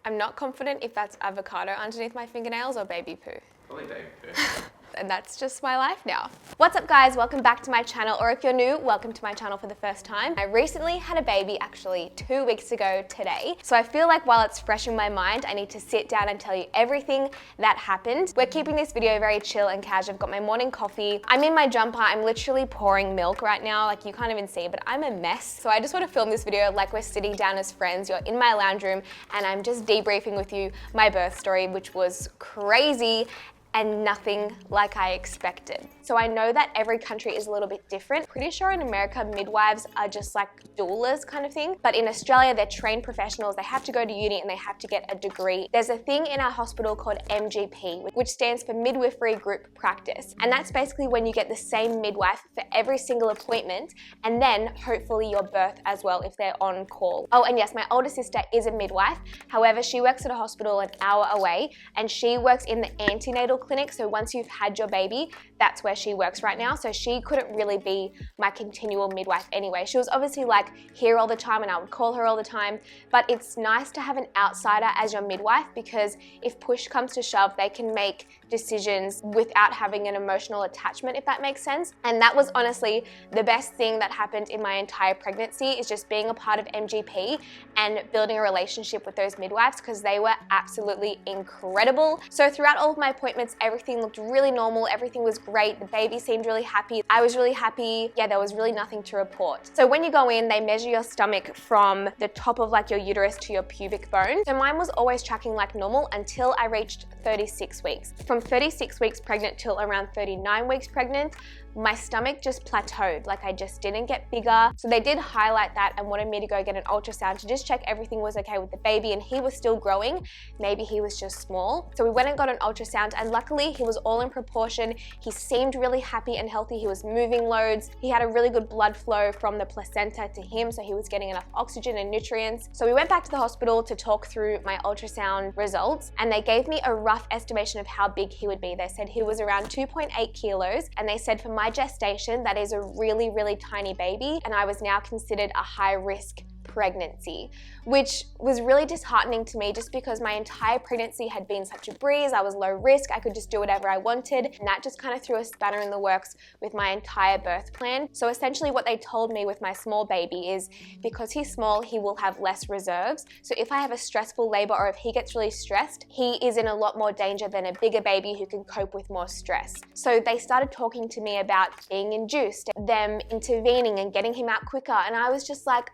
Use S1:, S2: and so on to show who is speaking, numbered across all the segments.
S1: I'm not confident if that's avocado underneath my fingernails or baby poo.
S2: Probably baby poo.
S1: And that's just my life now. What's up guys, welcome back to my channel, or if you're new, welcome to my channel for the first time. I recently had a baby actually 2 weeks ago today. So I feel like while it's fresh in my mind, I need to sit down and tell you everything that happened. We're keeping this video very chill and casual. I've got my morning coffee. I'm in my jumper, I'm literally pouring milk right now, like you can't even see, but I'm a mess. So I just want to film this video like we're sitting down as friends. You're in my lounge room and I'm just debriefing with you my birth story, which was crazy and nothing like I expected. So I know that every country is a little bit different. Pretty sure in America, midwives are just like doulas kind of thing. But in Australia, they're trained professionals. They have to go to uni and they have to get a degree. There's a thing in our hospital called MGP, which stands for Midwifery Group Practice. And that's basically when you get the same midwife for every single appointment and then hopefully your birth as well if they're on call. Oh, and yes, my older sister is a midwife. However, she works at a hospital an hour away and she works in the antenatal clinic. So once you've had your baby, that's where she works right now. So she couldn't really be my continual midwife anyway. She was obviously like here all the time and I would call her all the time, but it's nice to have an outsider as your midwife because if push comes to shove, they can make decisions without having an emotional attachment, if that makes sense. And that was honestly the best thing that happened in my entire pregnancy, is just being a part of MGP and building a relationship with those midwives because they were absolutely incredible. So throughout all of my appointments, everything looked really normal. Everything was great. The baby seemed really happy. I was really happy. Yeah, there was really nothing to report. So when you go in, they measure your stomach from the top of like your uterus to your pubic bone. So mine was always tracking like normal until I reached 36 weeks. From 36 weeks pregnant till around 39 weeks pregnant, my stomach just plateaued, like I just didn't get bigger. So they did highlight that and wanted me to go get an ultrasound to just check everything was okay with the baby, and he was still growing. Maybe he was just small. So we went and got an ultrasound and luckily he was all in proportion. He seemed really happy and healthy. He was moving loads. He had a really good blood flow from the placenta to him, so he was getting enough oxygen and nutrients. So we went back to the hospital to talk through my ultrasound results and they gave me a rough estimation of how big he would be. They said he was around 2.8 kilos and they said for my gestation, that is a really, really tiny baby, and I was now considered a high risk pregnancy, which was really disheartening to me just because my entire pregnancy had been such a breeze. I was low risk, I could just do whatever I wanted, and that just kind of threw a spanner in the works with my entire birth plan. So essentially what they told me with my small baby is because he's small, he will have less reserves. So if I have a stressful labor or if he gets really stressed, he is in a lot more danger than a bigger baby who can cope with more stress. So they started talking to me about being induced, them intervening and getting him out quicker, and I was just like,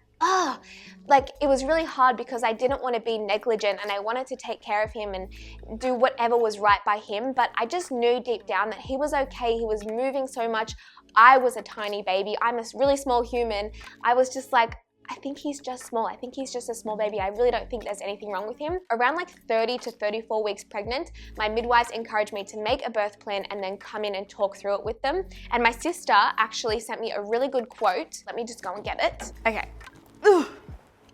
S1: like it was really hard because I didn't want to be negligent and I wanted to take care of him and do whatever was right by him, but I just knew deep down that he was okay. He was moving so much. I was a tiny baby. I'm a really small human. I was just like, I think he's just small. I think he's just a small baby. I really don't think there's anything wrong with him. Around like 30 to 34 weeks pregnant, my midwives encouraged me to make a birth plan and then come in and talk through it with them. And my sister actually sent me a really good quote. Let me just go and get it. Okay.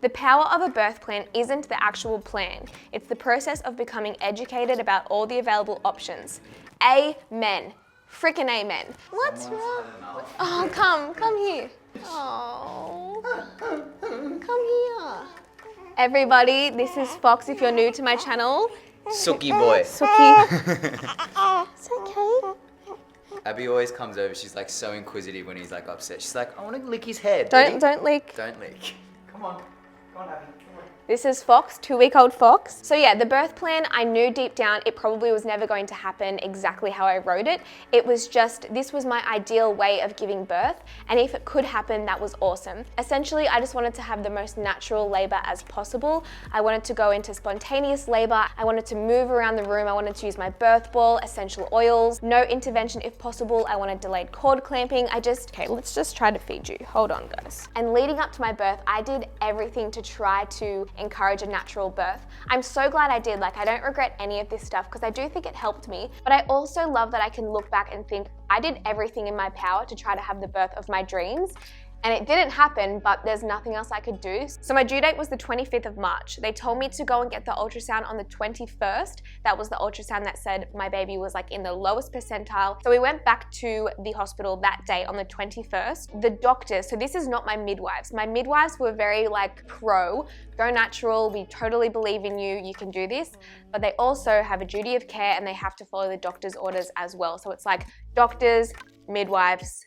S1: The power of a birth plan isn't the actual plan. It's the process of becoming educated about all the available options. Amen. Frickin' amen. What's wrong? Oh, come here. Oh, come here. Everybody, this is Fox if you're new to my channel.
S2: Sookie boy.
S1: Sookie. It's okay.
S2: Abby always comes over. She's like so inquisitive when he's like upset. She's like, I want to lick his head.
S1: Don't leak.
S2: Don't leak. Come on, Abby. Come on.
S1: This is Fox, 2-week-old Fox. So yeah, the birth plan, I knew deep down it probably was never going to happen exactly how I wrote it. It was just, this was my ideal way of giving birth, and if it could happen, that was awesome. Essentially, I just wanted to have the most natural labor as possible. I wanted to go into spontaneous labor. I wanted to move around the room. I wanted to use my birth ball, essential oils, no intervention if possible. I wanted delayed cord clamping. Okay, let's just try to feed you. Hold on, guys. And leading up to my birth, I did everything to try to encourage a natural birth. I'm so glad I did. Like, I don't regret any of this stuff because I do think it helped me, but I also love that I can look back and think I did everything in my power to try to have the birth of my dreams. And it didn't happen, but there's nothing else I could do. So my due date was the 25th of March. They told me to go and get the ultrasound on the 21st. That was the ultrasound that said my baby was like in the lowest percentile. So we went back to the hospital that day on the 21st. The doctors, so this is not my midwives. My midwives were very like pro, go natural, we totally believe in you, you can do this. But they also have a duty of care and they have to follow the doctor's orders as well. So it's like doctors, midwives,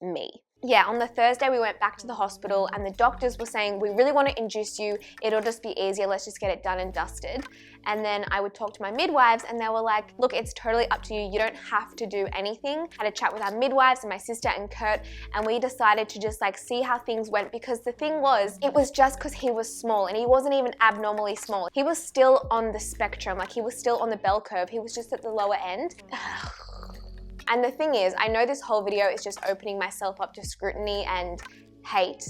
S1: me. Yeah, on the Thursday we went back to the hospital and the doctors were saying, we really want to induce you, it'll just be easier, let's just get it done and dusted. And then I would talk to my midwives and they were like, look, it's totally up to you, you don't have to do anything. I had a chat with our midwives and my sister and Kurt, and we decided to just like see how things went, because the thing was, it was just because he was small and he wasn't even abnormally small. He was still on the spectrum, like he was still on the bell curve, he was just at the lower end. And the thing is, I know this whole video is just opening myself up to scrutiny and hate,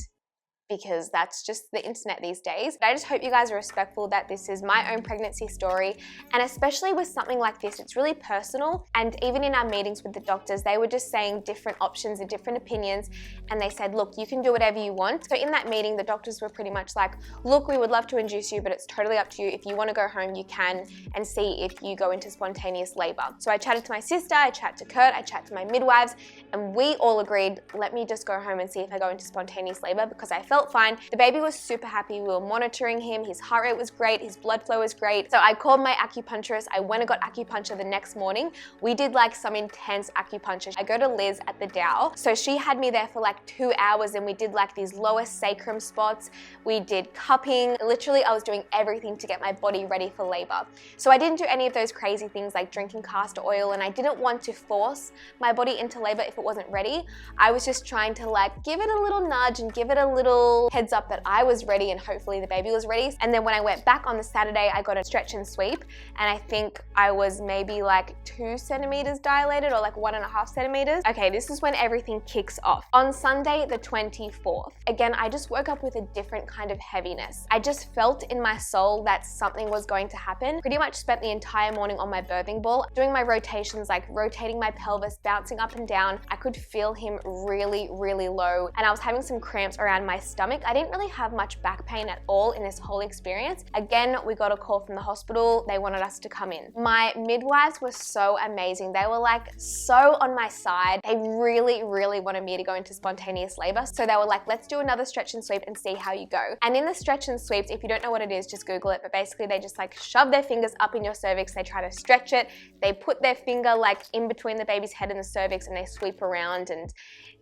S1: because that's just the internet these days. But I just hope you guys are respectful that this is my own pregnancy story. And especially with something like this, it's really personal. And even in our meetings with the doctors, they were just saying different options and different opinions. And they said, look, you can do whatever you want. So in that meeting, the doctors were pretty much like, look, we would love to induce you, but it's totally up to you. If you want to go home, you can, and see if you go into spontaneous labor. So I chatted to my sister, I chatted to Kurt, I chatted to my midwives, and we all agreed, let me just go home and see if I go into spontaneous labor, because I felt fine. The baby was super happy. We were monitoring him. His heart rate was great. His blood flow was great. So I called my acupuncturist. I went and got acupuncture the next morning. We did like some intense acupuncture. I go to Liz at the Dow. So she had me there for like 2 hours and we did like these lower sacrum spots. We did cupping. Literally, I was doing everything to get my body ready for labor. So I didn't do any of those crazy things like drinking castor oil, and I didn't want to force my body into labor if it wasn't ready. I was just trying to like give it a little nudge and give it a little heads up that I was ready and hopefully the baby was ready. And then when I went back on the Saturday, I got a stretch and sweep, and I think I was maybe like 2 centimeters dilated, or like 1.5 centimeters. Okay, this is when everything kicks off. On Sunday, the 24th, again, I just woke up with a different kind of heaviness. I just felt in my soul that something was going to happen. Pretty much spent the entire morning on my birthing ball, doing my rotations, like rotating my pelvis, bouncing up and down. I could feel him really, really low, and I was having some cramps around my stomach. I didn't really have much back pain at all in this whole experience. Again, we got a call from the hospital. They wanted us to come in. My midwives were so amazing. They were like so on my side. They really, really wanted me to go into spontaneous labor. So they were like, let's do another stretch and sweep and see how you go. And in the stretch and sweeps, if you don't know what it is, just Google it. But basically they just like shove their fingers up in your cervix. They try to stretch it. They put their finger like in between the baby's head and the cervix and they sweep around. And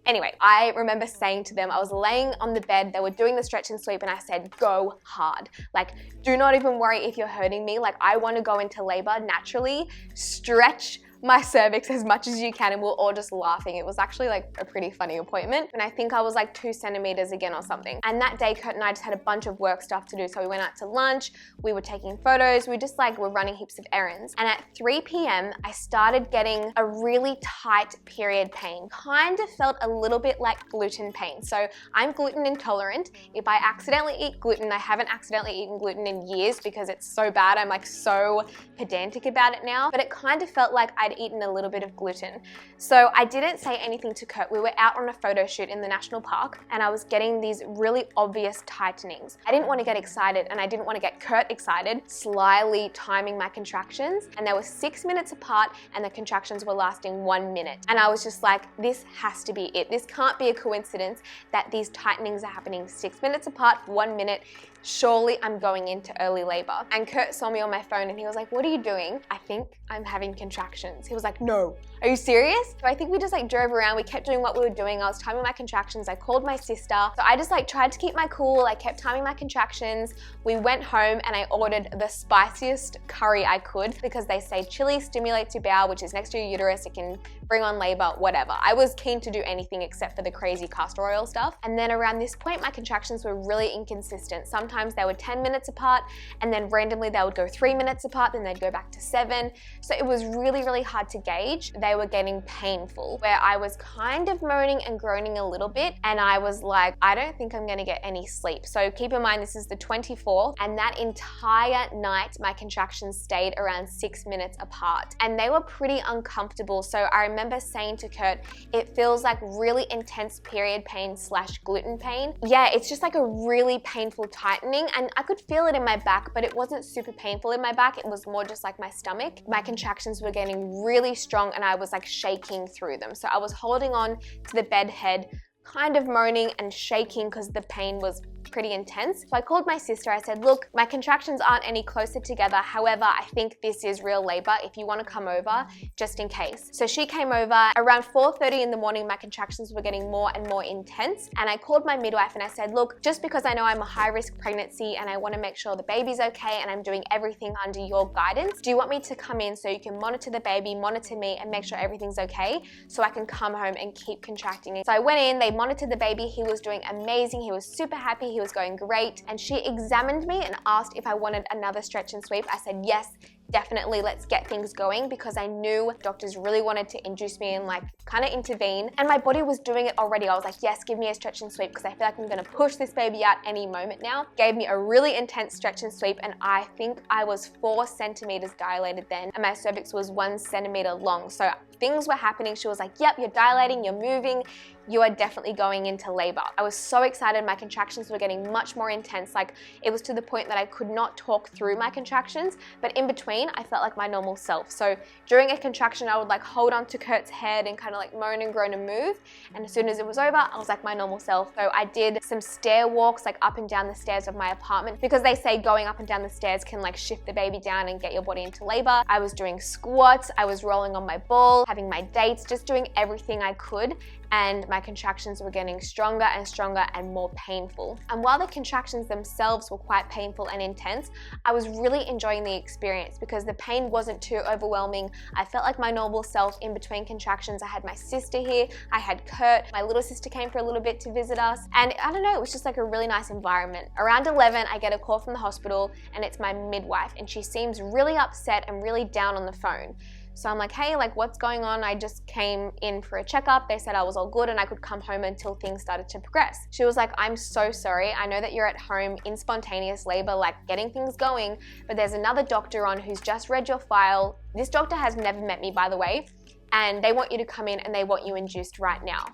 S1: anyway, I remember saying to them, I was laying on the bed, they were doing the stretch and sweep, and I said, go hard. Like, do not even worry if you're hurting me. Like, I want to go into labor naturally, stretch my cervix as much as you can, and we're all just laughing. It was actually like a pretty funny appointment, and I think I was like 2 centimeters again or something. And that day, Kurt and I just had a bunch of work stuff to do. So we went out to lunch, we were taking photos, we just like were running heaps of errands. And at 3 p.m, I started getting a really tight period pain. Kind of felt a little bit like gluten pain. So I'm gluten intolerant. If I accidentally eat gluten, I haven't accidentally eaten gluten in years because it's so bad. I'm like so pedantic about it now, but it kind of felt like I'd eaten a little bit of gluten. So I didn't say anything to Kurt. We were out on a photo shoot in the national park and I was getting these really obvious tightenings. I didn't want to get excited and I didn't want to get Kurt excited, slyly timing my contractions, and they were 6 minutes apart and the contractions were lasting 1 minute. And I was just like, this has to be it. This can't be a coincidence that these tightenings are happening 6 minutes apart for 1 minute. Surely I'm going into early labor. And Kurt saw me on my phone and he was like, what are you doing? I think I'm having contractions. He was like, no, are you serious? So I think we just like drove around. We kept doing what we were doing. I was timing my contractions. I called my sister. So I just like tried to keep my cool. I kept timing my contractions. We went home and I ordered the spiciest curry I could because they say chili stimulates your bowel, which is next to your uterus. It can bring on labor, whatever. I was keen to do anything except for the crazy castor oil stuff. And then around this point, my contractions were really inconsistent. Sometimes they were 10 minutes apart and then randomly they would go 3 minutes apart, then they'd go back to 7. So it was really, really hard to gauge. They were getting painful, where I was kind of moaning and groaning a little bit, and I was like, I don't think I'm gonna get any sleep. So keep in mind, this is the 24th, and that entire night, my contractions stayed around 6 minutes apart, and they were pretty uncomfortable. So I remember saying to Kurt, it feels like really intense period pain / gluten pain. Yeah, it's just like a really painful tightening, and I could feel it in my back, but it wasn't super painful in my back. It was more just like my stomach. My contractions were getting really strong, and I was like shaking through them. So I was holding on to the bed head, kind of moaning and shaking because the pain was pretty intense. So I called my sister. I said, look, my contractions aren't any closer together. However, I think this is real labor. If you want to come over, just in case. So she came over. Around 4:30 in the morning, my contractions were getting more and more intense. And I called my midwife and I said, look, just because I know I'm a high-risk pregnancy and I want to make sure the baby's okay and I'm doing everything under your guidance, do you want me to come in so you can monitor the baby, monitor me, and make sure everything's okay so I can come home and keep contracting? So I went in, they monitored the baby. He was doing amazing. He was super happy. He was going great. And she examined me and asked if I wanted another stretch and sweep. I said, yes, definitely, let's get things going, because I knew doctors really wanted to induce me and like kind of intervene, and my body was doing it already. I was like, yes, give me a stretch and sweep, because I feel like I'm gonna push this baby out any moment now. Gave me a really intense stretch and sweep, and I think I was 4 centimeters dilated then, and my cervix was 1 centimeter long. So things were happening. She was like, yep, you're dilating, you're moving, you are definitely going into labor. I was so excited. My contractions were getting much more intense. Like, it was to the point that I could not talk through my contractions, but in between, I felt like my normal self. So during a contraction, I would like hold on to Kurt's head and kind of like moan and groan and move. And as soon as it was over, I was like my normal self. So I did some stair walks, like up and down the stairs of my apartment, because they say going up and down the stairs can like shift the baby down and get your body into labor. I was doing squats, I was rolling on my ball, having my dates, just doing everything I could. And my contractions were getting stronger and stronger and more painful. And while the contractions themselves were quite painful and intense, I was really enjoying the experience because the pain wasn't too overwhelming. I felt like my normal self in between contractions. I had my sister here, I had Kurt, my little sister came for a little bit to visit us, and I don't know, it was just like a really nice environment. Around 11, I get a call from the hospital, and it's my midwife, and she seems really upset and really down on the phone. So I'm like, hey, like what's going on? I just came in for a checkup. They said I was all good and I could come home until things started to progress. She was like, I'm so sorry. I know that you're at home in spontaneous labor, like getting things going, but there's another doctor on who's just read your file. This doctor has never met me, by the way, and they want you to come in and they want you induced right now.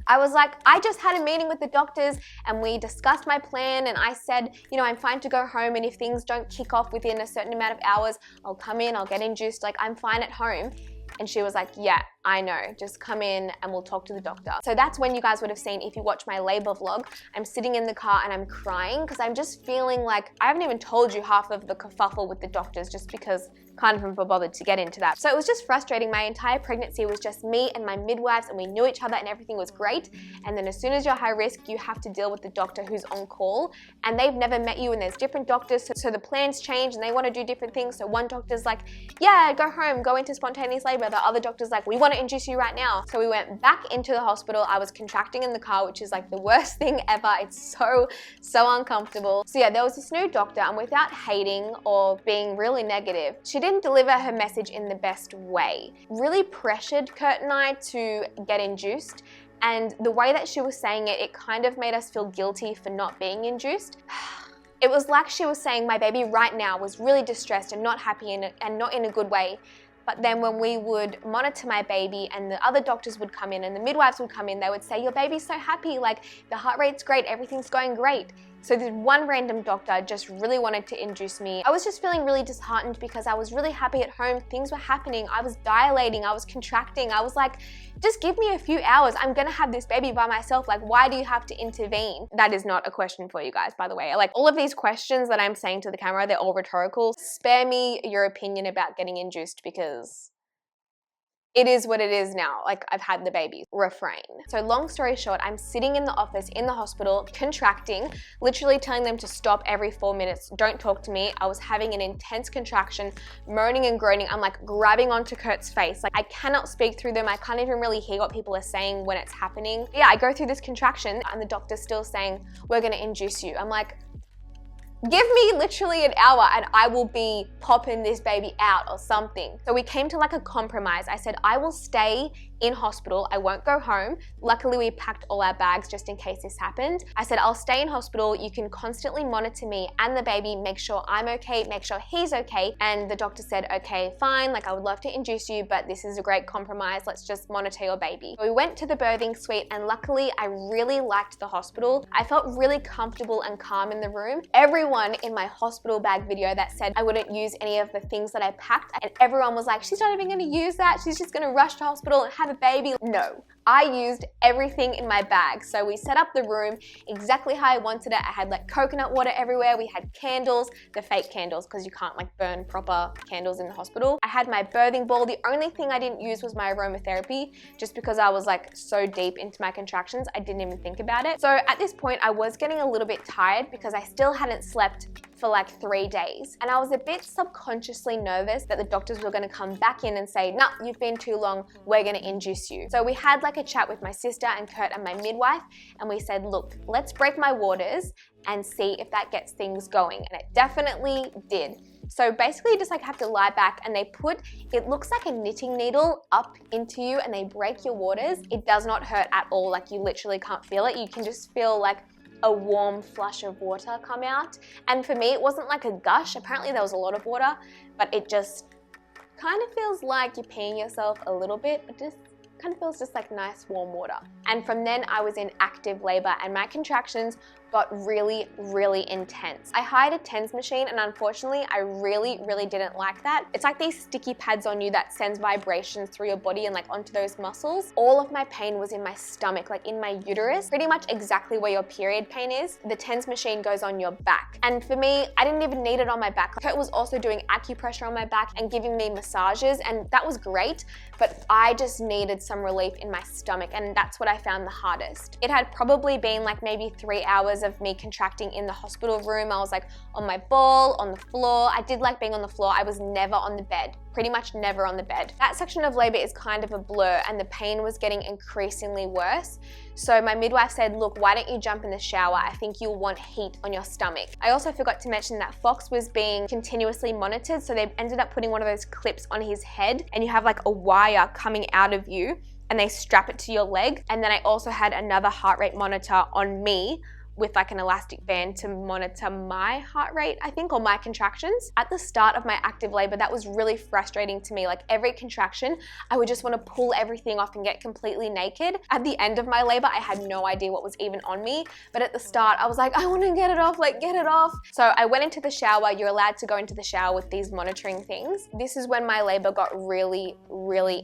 S1: I was like, I just had a meeting with the doctors and we discussed my plan, and I said, you know, I'm fine to go home, and if things don't kick off within a certain amount of hours, I'll come in, I'll get induced, like I'm fine at home. And she was like, yeah, I know, just come in and we'll talk to the doctor. So that's when you guys would have seen, if you watch my labor vlog, I'm sitting in the car and I'm crying because I'm just feeling like, I haven't even told you half of the kerfuffle with the doctors just because can't even be bothered to get into that. So it was just frustrating. My entire pregnancy was just me and my midwives, and we knew each other and everything was great. And then as soon as you're high risk, you have to deal with the doctor who's on call, and they've never met you, and there's different doctors. So the plans change and they want to do different things. So one doctor's like, yeah, go home, go into spontaneous labor. The other doctor's like, we want to induce you right now. So we went back into the hospital. I was contracting in the car, which is like the worst thing ever. It's so uncomfortable. So yeah, there was this new doctor, and without hating or being really negative, she didn't deliver her message in the best way. Really pressured Kurt and I to get induced, and the way that she was saying it, it kind of made us feel guilty for not being induced. It was like she was saying my baby right now was really distressed and not happy and not in a good way. But then when we would monitor my baby and the other doctors would come in and the midwives would come in, they would say, your baby's so happy, like the heart rate's great, everything's going great. So this one random doctor just really wanted to induce me. I was just feeling really disheartened because I was really happy at home. Things were happening. I was dilating. I was contracting. I was like, just give me a few hours. I'm gonna have this baby by myself. Like, why do you have to intervene? That is not a question for you guys, by the way. Like, all of these questions that I'm saying to the camera, they're all rhetorical. Spare me your opinion about getting induced because it is what it is now. Like, I've had the baby. Refrain. So long story short, I'm sitting in the office in the hospital, contracting, literally telling them to stop every 4 minutes. Don't talk to me. I was having an intense contraction, moaning and groaning. I'm like grabbing onto Kurt's face. Like, I cannot speak through them. I can't even really hear what people are saying when it's happening. Yeah, I go through this contraction and the doctor's still saying, we're gonna induce you. I'm like, Give me literally an hour and I will be popping this baby out or something. So we came to like a compromise. I said, I will stay in hospital. I won't go home. Luckily, we packed all our bags just in case this happened. I said, I'll stay in hospital. You can constantly monitor me and the baby, make sure I'm okay, make sure he's okay. And the doctor said, okay, fine. Like, I would love to induce you, but this is a great compromise. Let's just monitor your baby. So we went to the birthing suite and luckily I really liked the hospital. I felt really comfortable and calm in the room. Everyone in my hospital bag video that said I wouldn't use any of the things that I packed, and everyone was like, she's not even gonna use that. She's just gonna rush to hospital and have a baby. No. I used everything in my bag. So we set up the room exactly how I wanted it. I had like coconut water everywhere. We had candles, the fake candles, because you can't like burn proper candles in the hospital. I had my birthing ball. The only thing I didn't use was my aromatherapy, just because I was like so deep into my contractions, I didn't even think about it. So at this point, I was getting a little bit tired because I still hadn't slept for like 3 days. And I was a bit subconsciously nervous that the doctors were gonna come back in and say, nah, you've been too long, we're gonna induce you. So we had like a chat with my sister and Kurt and my midwife, and we said, look, let's break my waters and see if that gets things going. And it definitely did. So basically you just like have to lie back and they put, it looks like a knitting needle up into you and they break your waters. It does not hurt at all. Like, you literally can't feel it. You can just feel like a warm flush of water come out. And for me, it wasn't like a gush. Apparently there was a lot of water, but it just kind of feels like you're peeing yourself a little bit, but just kind of feels just like nice warm water. And from then I was in active labor and my contractions got really, really intense. I hired a TENS machine and unfortunately I really didn't like that. It's like these sticky pads on you that sends vibrations through your body and like onto those muscles. All of my pain was in my stomach, like in my uterus, pretty much exactly where your period pain is. The TENS machine goes on your back. And for me, I didn't even need it on my back. Kurt was also doing acupressure on my back and giving me massages, and that was great, but I just needed some relief in my stomach, and that's what I found the hardest. It had probably been like maybe 3 hours of me contracting in the hospital room. I was like on my ball, on the floor. I did like being on the floor. I was never on the bed, pretty much never on the bed. That section of labor is kind of a blur and the pain was getting increasingly worse. So my midwife said, look, why don't you jump in the shower? I think you'll want heat on your stomach. I also forgot to mention that Fox was being continuously monitored. So they ended up putting one of those clips on his head and you have like a wire coming out of you and they strap it to your leg. And then I also had another heart rate monitor on me with like an elastic band to monitor my heart rate, I think, or my contractions. At the start of my active labor, that was really frustrating to me. Like every contraction, I would just want to pull everything off and get completely naked. At the end of my labor, I had no idea what was even on me. But at the start, I was like, I want to get it off, like get it off. So I went into the shower. You're allowed to go into the shower with these monitoring things. This is when my labor got really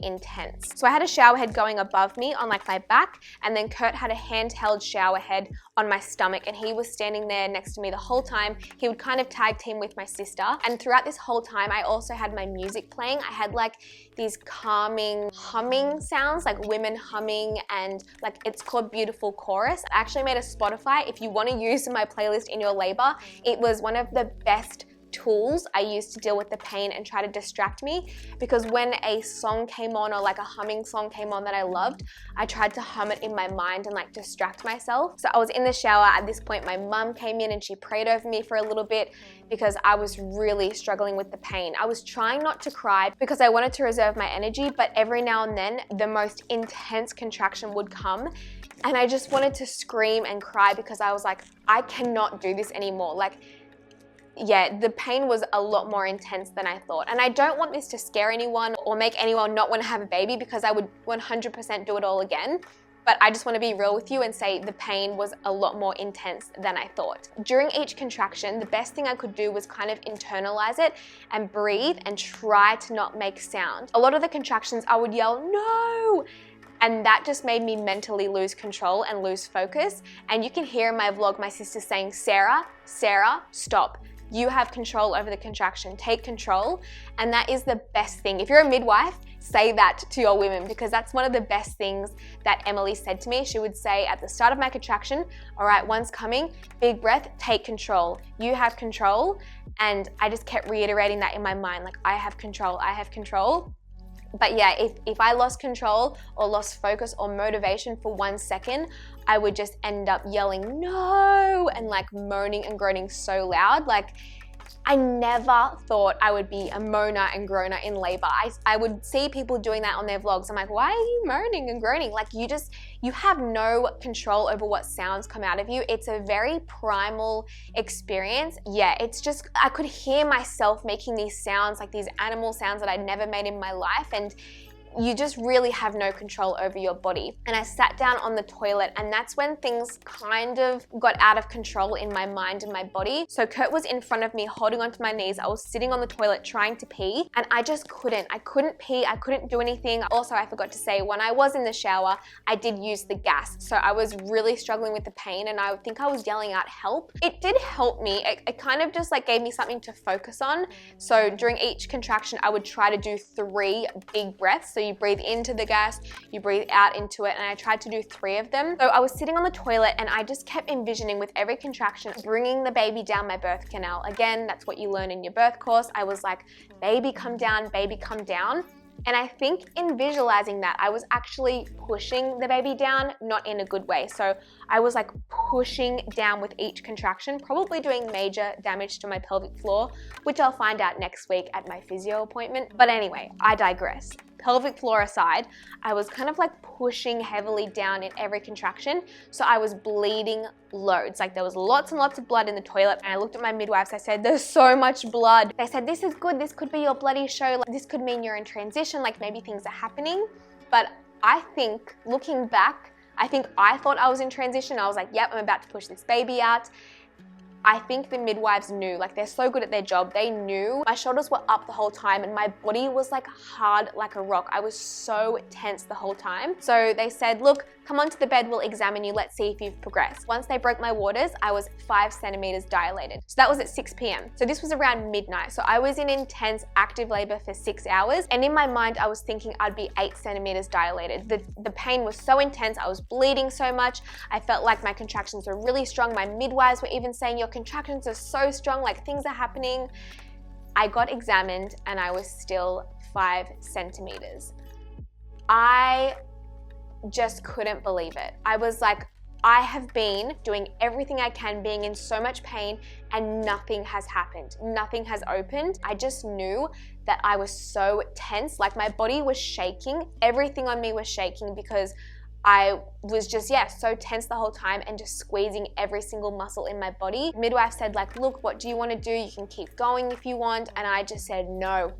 S1: intense. So I had a shower head going above me on like my back, and then Kurt had a handheld shower head on my stomach, and he was standing there next to me the whole time. He would kind of tag team with my sister, and throughout this whole time I also had my music playing. I had like these calming humming sounds, like women humming, and like it's called Beautiful Chorus. I actually made a Spotify. If you want to use my playlist in your labor, it was one of the best tools I used to deal with the pain and try to distract me, because when a song came on or like a humming song came on that I loved, I tried to hum it in my mind and like distract myself. So I was in the shower. At this point, my mum came in and she prayed over me for a little bit because I was really struggling with the pain. I was trying not to cry because I wanted to reserve my energy, but every now and then the most intense contraction would come and I just wanted to scream and cry because I was like, I cannot do this anymore. Like, yeah, the pain was a lot more intense than I thought. And I don't want this to scare anyone or make anyone not want to have a baby, because I would 100% do it all again. But I just want to be real with you and say the pain was a lot more intense than I thought. During each contraction, the best thing I could do was kind of internalize it and breathe and try to not make sound. A lot of the contractions I would yell, no! And that just made me mentally lose control and lose focus. And you can hear in my vlog my sister saying, Sarah, stop. You have control over the contraction, take control. And that is the best thing. If you're a midwife, say that to your women, because that's one of the best things that Emily said to me. She would say at the start of my contraction, all right, one's coming, big breath, take control. You have control. And I just kept reiterating that in my mind, like I have control, I have control. But yeah, if I lost control or lost focus or motivation for 1 second, I would just end up yelling, no, and like moaning and groaning so loud. Like, I never thought I would be a moaner and groaner in labor. I would see people doing that on their vlogs. I'm like, why are you moaning and groaning? Like, you have no control over what sounds come out of you. It's a very primal experience. Yeah, it's just, I could hear myself making these sounds, like these animal sounds that I'd never made in my life. And you just really have no control over your body. And I sat down on the toilet, and that's when things kind of got out of control in my mind and my body. So Kurt was in front of me holding onto my knees. I was sitting on the toilet trying to pee, and I just couldn't. I couldn't pee, I couldn't do anything. Also, I forgot to say, when I was in the shower, I did use the gas. So I was really struggling with the pain, and I think I was yelling out help. It did help me. It kind of just like gave me something to focus on. So during each contraction, I would try to do 3 big breaths. So you breathe into the gas, you breathe out into it, and I tried to do 3 of them. So I was sitting on the toilet, and I just kept envisioning with every contraction, bringing the baby down my birth canal. Again, that's what you learn in your birth course. I was like, baby come down, baby come down. And I think in visualizing that, I was actually pushing the baby down, not in a good way. So I was like pushing down with each contraction, probably doing major damage to my pelvic floor, which I'll find out next week at my physio appointment. But anyway, I digress. Pelvic floor aside, I was kind of like pushing heavily down in every contraction. So I was bleeding loads. Like, there was lots and lots of blood in the toilet. And I looked at my midwives, I said, there's so much blood. They said, this is good. This could be your bloody show. Like, this could mean you're in transition. Like, maybe things are happening. But I think, looking back, I think I thought I was in transition. I was like, yep, I'm about to push this baby out. I think the midwives knew, like, they're so good at their job. They knew. My shoulders were up the whole time, and my body was like hard like a rock. I was so tense the whole time. So they said, look, come onto the bed, we'll examine you. Let's see if you've progressed. Once they broke my waters, I was 5 centimeters dilated. So that was at 6 p.m. So this was around midnight. So I was in intense active labor for 6 hours. And in my mind, I was thinking I'd be 8 centimeters dilated. The pain was so intense. I was bleeding so much. I felt like my contractions were really strong. My midwives were even saying, your contractions are so strong, like things are happening. I got examined and I was still 5 centimeters. I just couldn't believe it. I was like, I have been doing everything I can, being in so much pain, and nothing has happened. Nothing has opened. I just knew that I was so tense. Like, my body was shaking. Everything on me was shaking because I was just, so tense the whole time and just squeezing every single muscle in my body. Midwife said, like, look, what do you want to do? You can keep going if you want. And I just said, no,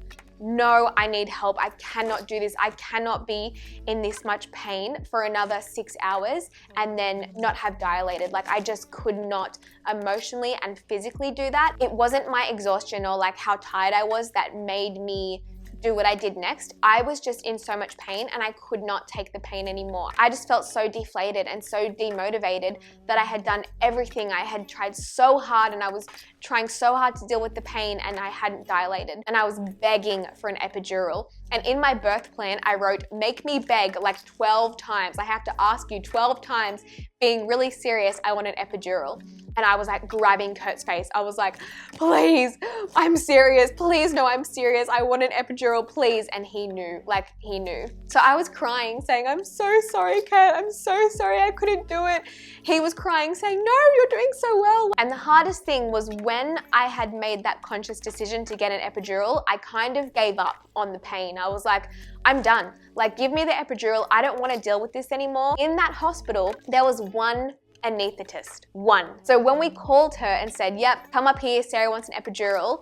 S1: I need help. I cannot do this. I cannot be in this much pain for another 6 hours and then not have dilated. Like, I just could not emotionally and physically do that. It wasn't my exhaustion or like how tired I was that made me do what I did next. I was just in so much pain and I could not take the pain anymore. I just felt so deflated and so demotivated that I had done everything. I had tried so hard and I was trying so hard to deal with the pain and I hadn't dilated. And I was begging for an epidural. And in my birth plan, I wrote, make me beg like 12 times. I have to ask you 12 times, being really serious, I want an epidural. And I was like grabbing Kurt's face. I was like, please, I'm serious. Please, no, I'm serious. I want an epidural, please. And he knew, like he knew. So I was crying, saying, I'm so sorry, Kurt. I'm so sorry. I couldn't do it. He was crying, saying, no, you're doing so well. And the hardest thing was when I had made that conscious decision to get an epidural, I kind of gave up on the pain. I was like, I'm done. Like, give me the epidural. I don't want to deal with this anymore. In that hospital, there was one anesthetist, one. So when we called her and said, yep, come up here, Sarah wants an epidural,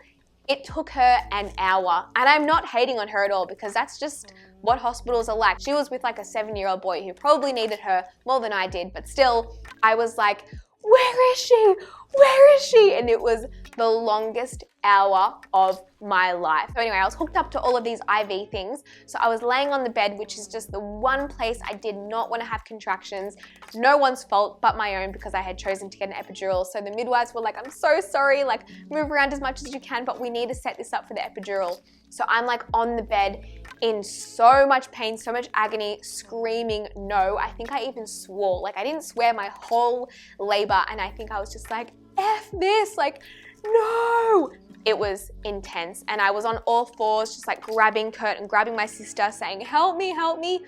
S1: it took her an hour. And I'm not hating on her at all because that's just what hospitals are like. She was with like a 7-year-old boy who probably needed her more than I did, but still, I was like, where is she? Where is she? And it was the longest hour of my life. So anyway, I was hooked up to all of these IV things. So I was laying on the bed, which is just the one place I did not want to have contractions. No one's fault but my own because I had chosen to get an epidural. So the midwives were like, I'm so sorry, like move around as much as you can, but we need to set this up for the epidural. So I'm like on the bed in so much pain, so much agony, screaming no. I think I even swore. Like, I didn't swear my whole labor, and I think I was just like, F this, like, no. It was intense, and I was on all fours, just like grabbing Kurt and grabbing my sister, saying, help me, help me.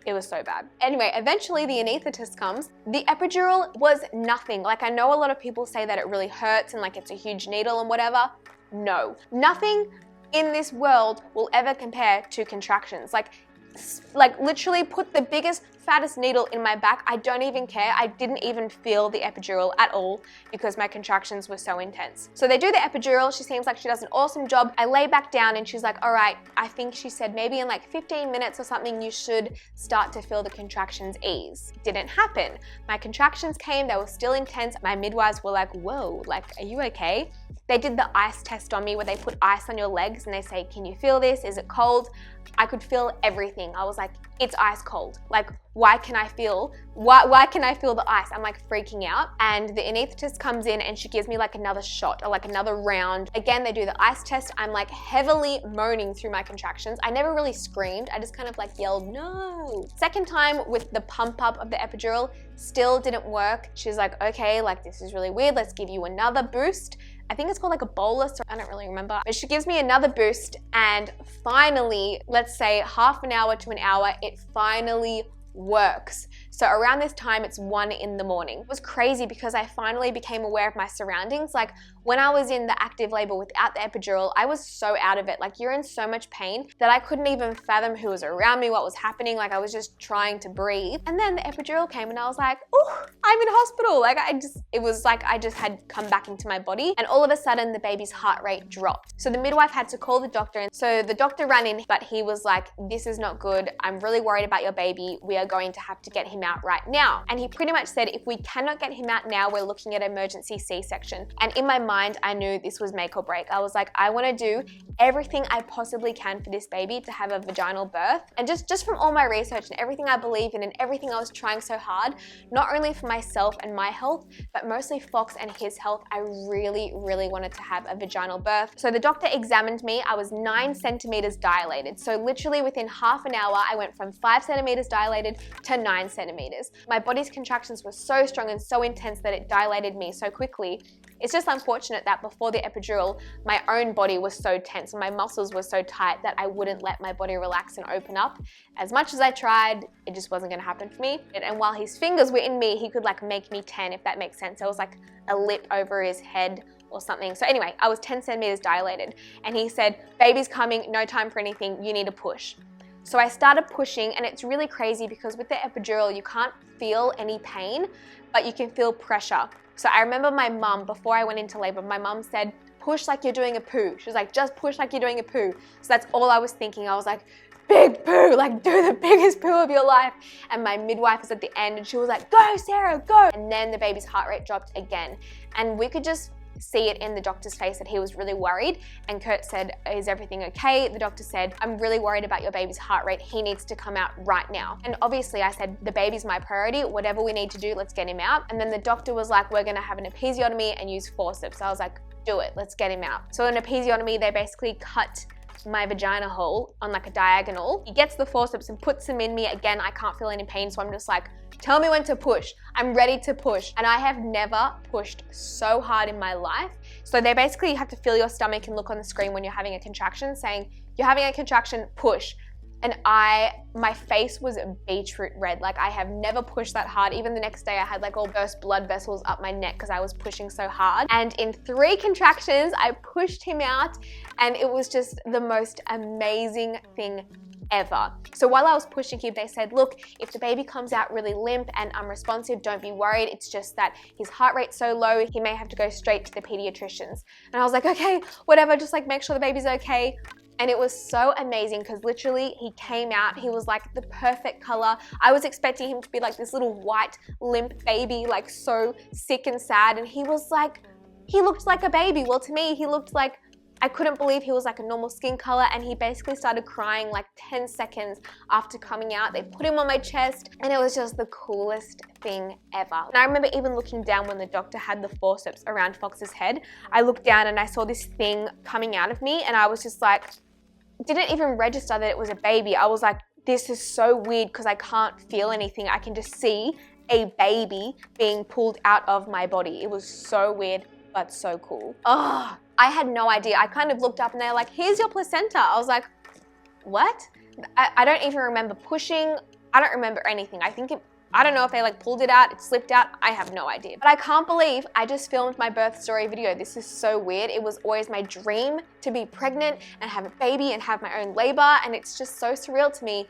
S1: It was so bad. Anyway, eventually the anaesthetist comes. The epidural was nothing. Like, I know a lot of people say that it really hurts and like it's a huge needle and whatever. No, nothing in this world will ever compare to contractions. Like literally put the biggest, fattest needle in my back. I don't even care. I didn't even feel the epidural at all because my contractions were so intense. So they do the epidural. She seems like she does an awesome job. I lay back down and she's like, all right, I think she said maybe in like 15 minutes or something, you should start to feel the contractions ease. Didn't happen. My contractions came, they were still intense. My midwives were like, whoa, like, are you okay? They did the ice test on me where they put ice on your legs and they say, can you feel this? Is it cold? I could feel everything. I was like, it's ice cold. Like, why can I feel the ice? I'm like freaking out. And the anaesthetist comes in and she gives me like another shot or like another round. Again, they do the ice test. I'm like heavily moaning through my contractions. I never really screamed. I just kind of like yelled, no. Second time with the pump up of the epidural, still didn't work. She's like, okay, like this is really weird. Let's give you another boost. I think it's called like a bolus, or I don't really remember. But she gives me another boost and finally, let's say half an hour to an hour, it finally works. So around this time, it's 1 in the morning. It was crazy because I finally became aware of my surroundings. Like when I was in the active labor without the epidural, I was so out of it. Like you're in so much pain that I couldn't even fathom who was around me, what was happening. Like I was just trying to breathe. And then the epidural came and I was like, oh, I'm in hospital. Like it was like I just had come back into my body. And all of a sudden the baby's heart rate dropped. So the midwife had to call the doctor. And so the doctor ran in, but he was like, this is not good. I'm really worried about your baby. We are going to have to get him out right now. And he pretty much said, if we cannot get him out now, we're looking at emergency C-section. And in my mind, I knew this was make or break. I was like, I want to do everything I possibly can for this baby to have a vaginal birth. And just from all my research and everything I believe in and everything I was trying so hard, not only for myself and my health, but mostly Fox and his health, I really, really wanted to have a vaginal birth. So the doctor examined me. I was 9 centimeters dilated. So literally within half an hour, I went from 5 centimeters dilated to 9 centimeters. My body's contractions were so strong and so intense that it dilated me so quickly. It's just unfortunate that before the epidural, my own body was so tense and my muscles were so tight that I wouldn't let my body relax and open up. As much as I tried, it just wasn't gonna happen for me. And while his fingers were in me, he could like make me 10, if that makes sense. It was like a lip over his head or something. So anyway, I was 10 centimeters dilated and he said, baby's coming, no time for anything, you need to push. So I started pushing, and it's really crazy because with the epidural, you can't feel any pain, but you can feel pressure. So I remember my mum, before I went into labor, my mum said, push like you're doing a poo. She was like, just push like you're doing a poo. So that's all I was thinking. I was like, big poo, like do the biggest poo of your life. And my midwife was at the end and she was like, go Sarah, go. And then the baby's heart rate dropped again. And we could just see it in the doctor's face that he was really worried. And Kurt said, is everything okay? The doctor said, I'm really worried about your baby's heart rate. He needs to come out right now. And obviously I said, the baby's my priority. Whatever we need to do, let's get him out. And then the doctor was like, we're gonna have an episiotomy and use forceps. So I was like, do it, let's get him out. So in episiotomy, they basically cut my vagina hole on like a diagonal. He gets the forceps and puts them in me. Again, I can't feel any pain, so I'm just like, tell me when to push. I'm ready to push. And I have never pushed so hard in my life. So they basically have to feel your stomach and look on the screen when you're having a contraction saying, you're having a contraction, push. And my face was beetroot red. Like I have never pushed that hard. Even the next day I had like all burst blood vessels up my neck because I was pushing so hard. And in 3 contractions, I pushed him out and it was just the most amazing thing ever. So while I was pushing him, they said, look, if the baby comes out really limp and unresponsive, don't be worried. It's just that his heart rate's so low, he may have to go straight to the pediatricians. And I was like, okay, whatever, just like make sure the baby's okay. And it was so amazing because literally he came out, he was like the perfect color. I was expecting him to be like this little white limp baby, like so sick and sad. And he was like, he looked like a baby. Well, to me, he looked like, I couldn't believe he was like a normal skin color, and he basically started crying like 10 seconds after coming out. They put him on my chest and it was just the coolest thing ever. And I remember even looking down when the doctor had the forceps around Fox's head. I looked down and I saw this thing coming out of me and I was just like, didn't even register that it was a baby. I was like, this is so weird because I can't feel anything. I can just see a baby being pulled out of my body. It was so weird, but so cool. Oh, I had no idea. I kind of looked up and they're like, here's your placenta. I was like, what? I don't even remember pushing. I don't remember anything. I don't know if they like pulled it out, it slipped out, I have no idea. But I can't believe I just filmed my birth story video. This is so weird. It was always my dream to be pregnant and have a baby and have my own labor, and it's just so surreal to me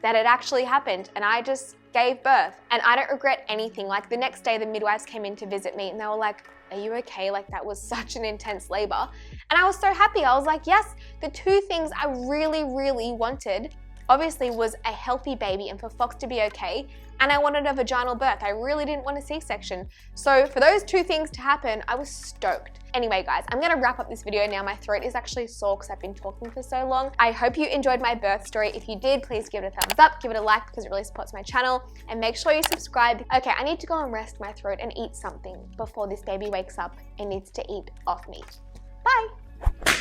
S1: that it actually happened, and I just gave birth. And I don't regret anything. Like the next day the midwives came in to visit me and they were like, are you okay? Like that was such an intense labor. And I was so happy. I was like, yes, the two things I really, really wanted obviously was a healthy baby and for Fox to be okay, and I wanted a vaginal birth. I really didn't want a C-section. So for those two things to happen, I was stoked. Anyway guys, I'm gonna wrap up this video now. My throat is actually sore because I've been talking for so long. I hope you enjoyed my birth story. If you did, please give it a thumbs up, give it a like because it really supports my channel, and make sure you subscribe. Okay, I need to go and rest my throat and eat something before this baby wakes up and needs to eat off me. Bye.